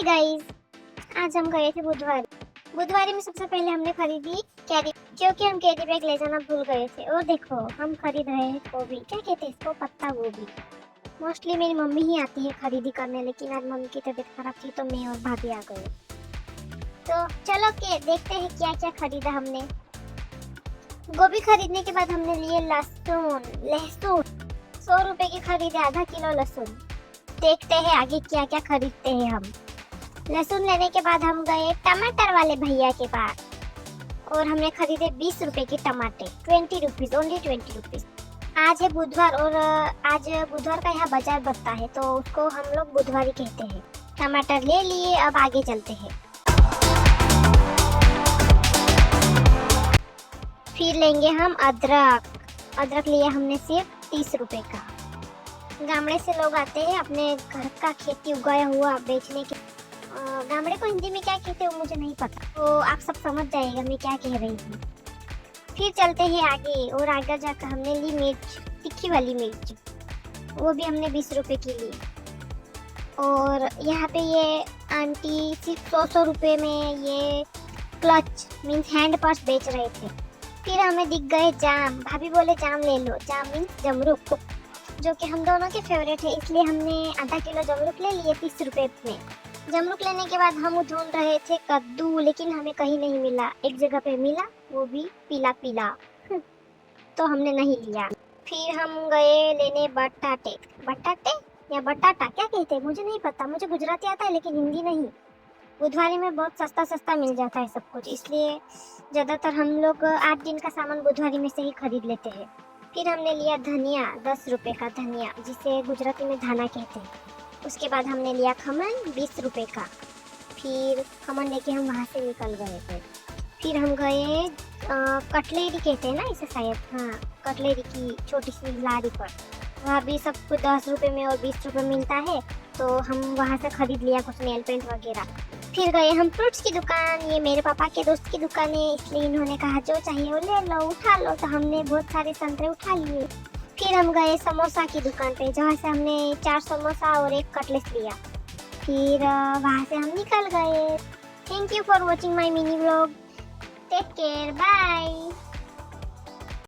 Hi guys, आज हम गए थे बुधवारी में सबसे पहले हमने खरीदी कैरी, क्योंकि हम कैरी बैग ले जाना भूल गए थे। और देखो हम खरीद रहे हैं गोभी, क्या कहते हैं इसको, पत्ता गोभी। मोस्टली मेरी मम्मी ही आती है खरीदी करने, लेकिन आज मम्मी की तबीयत खराब थी तो मैं और भाभी आ गए। तो चलो के देखते हैं क्या क्या खरीदा हमने। गोभी खरीदने के बाद हमने लिए लहसुन 100 रुपए की खरीदे, आधा किलो लहसुन। देखते हैं आगे क्या क्या खरीदते हैं हम। लहसुन लेने के बाद हम गए टमाटर वाले भैया के पास और हमने खरीदे 20 रुपए के टमाटर, 20 रुपीज, ओनली 20 रुपीज। आज है बुधवार और आज बुधवार का यहाँ बाजार बसता है तो उसको हम लोग बुधवारी कहते हैं। टमाटर ले लिए, अब आगे चलते हैं। फिर लेंगे हम अदरक लिया हमने सिर्फ 30 रुपए का। गामड़े से लोग आते हैं अपने घर का खेती उगाया हुआ बेचने के। गामड़े को हिंदी में क्या कहते हैं वो मुझे नहीं पता, तो आप सब समझ जाएगा मैं क्या कह रही हूँ। फिर चलते हैं आगे और आगे जाकर हमने ली मिर्च, तीखी वाली मिर्च, वो भी हमने 20 रुपए की ली। और यहाँ पे ये आंटी सिर्फ 100 रुपए में ये क्लच मीन्स हैंड पर्स बेच रहे थे। फिर हमें दिख गए जाम, भाभी बोले जाम ले लो। जाम मीन्स जमरुक, जो कि हम दोनों के फेवरेट है, इसलिए हमने आधा किलो जमरुक ले लिए 30 रुपए में। जमरुक लेने के बाद हम ढूंढ रहे थे कद्दू, लेकिन हमें कहीं नहीं मिला। एक जगह पे मिला, वो भी पीला पीला तो हमने नहीं लिया। फिर हम गए लेने बटाटे या बटाटा क्या कहते हैं मुझे नहीं पता, मुझे गुजराती आता है लेकिन हिंदी नहीं। बुधवारी में बहुत सस्ता सस्ता मिल जाता है सब कुछ, इसलिए ज़्यादातर हम लोग 8 दिन का सामान बुधवारी में से ही खरीद लेते हैं। फिर हमने लिया धनिया, 10 रुपए का धनिया, जिसे गुजराती में धाना कहते हैं। उसके बाद हमने लिया खमन 20 रुपए का। फिर खमन लेके हम वहाँ से निकल गए थे। फिर हम गए कटलेरी कहते हैं ना इसे शायद, हाँ कटलेरी की छोटी सी लारी पर। वहाँ भी सब कुछ 10 रुपए में और 20 रुपए मिलता है, तो हम वहाँ से खरीद लिया कुछ नेल पेंट वगैरह। फिर गए हम फ्रूट्स की दुकान, ये मेरे पापा के दोस्त की दुकान है, इसलिए इन्होंने कहा जो चाहिए वो ले लो, उठा लो, तो हमने बहुत सारे संतरे उठा लिए। फिर हम गए समोसा की दुकान पे, जहाँ से हमने 4 समोसा और 1 कटलेट लिया। फिर वहाँ से हम निकल गए। Thank you for watching my mini vlog. Take care, bye.